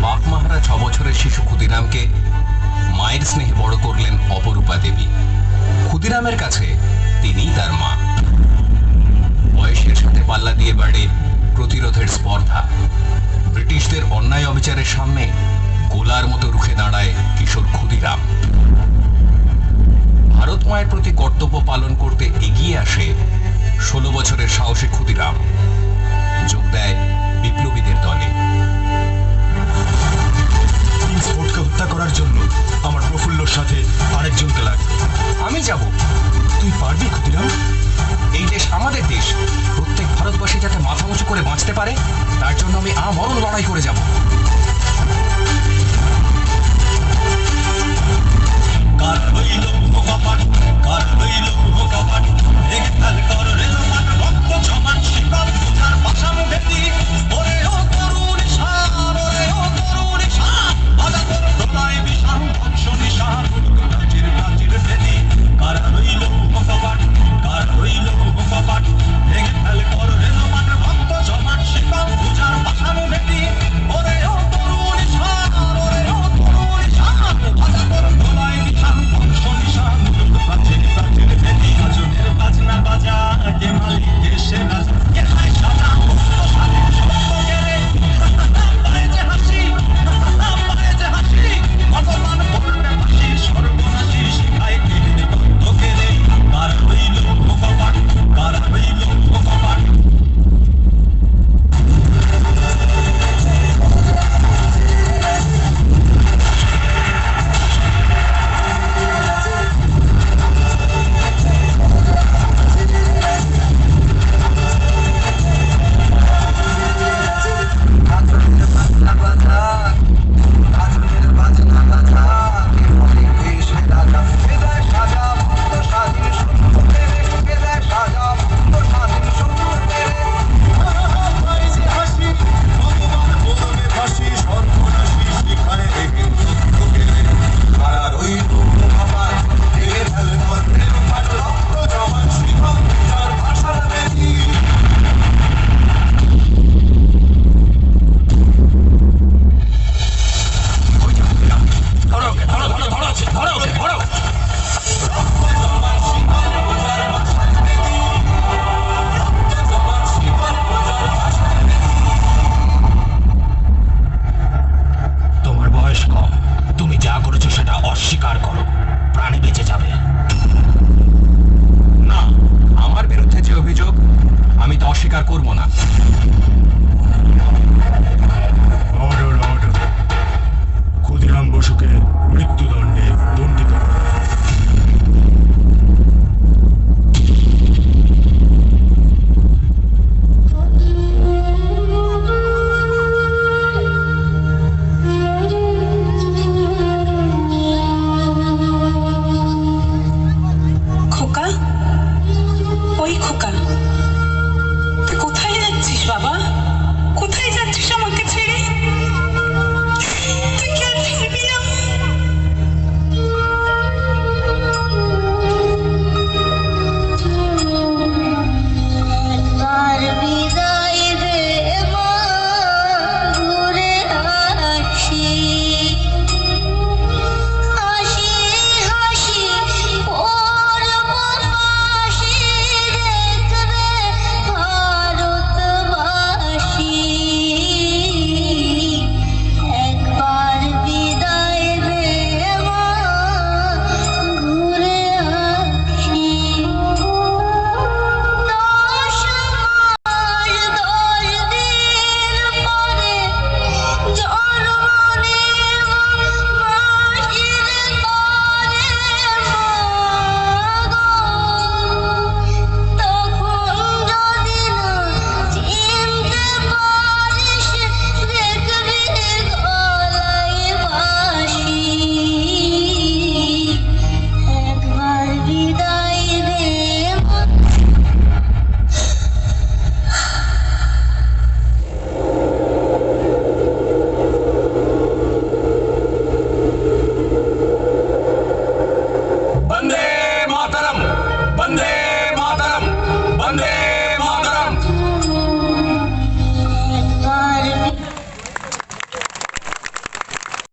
বাপমাহারা 6 বছরের শিশু ক্ষুদিরামকে মায়ের স্নেহে বড় করলেন অপরূপা দেবী। ক্ষুদিরামের কাছে তিনিই তার মা। বয়সের সাথে পাল্লা দিয়ে বাড়ে প্রতিরোধের স্পর্ধা। ব্রিটিশদের অন্যায় অবিচারের সামনে গোলার মতো রুখে দাঁড়ায় কিশোর ক্ষুদিরাম। ভারত মায়ের প্রতি কর্তব্য পালন করতে এগিয়ে আসে 16 বছরের সাহসী ক্ষুদিরাম। যোগ দেয় বিপ্লবীদের দলে। কিংসফোর্ডকে হত্যা করার জন্য আমার প্রফুল্লর সাথে আরেকজনকে লাগবে। আমি যাব। তুই পারবি ক্ষুদিরাম? এই দেশ আমাদের দেশ। প্রত্যেক ভারতবাসী যাতে মাথা উঁচু করে বাঁচতে পারে, তার জন্য আমি আমরণ লড়াই করে যাব। কার হইল ভোগাপাট, কার হইল ভোগাপাট, দেখভাল করো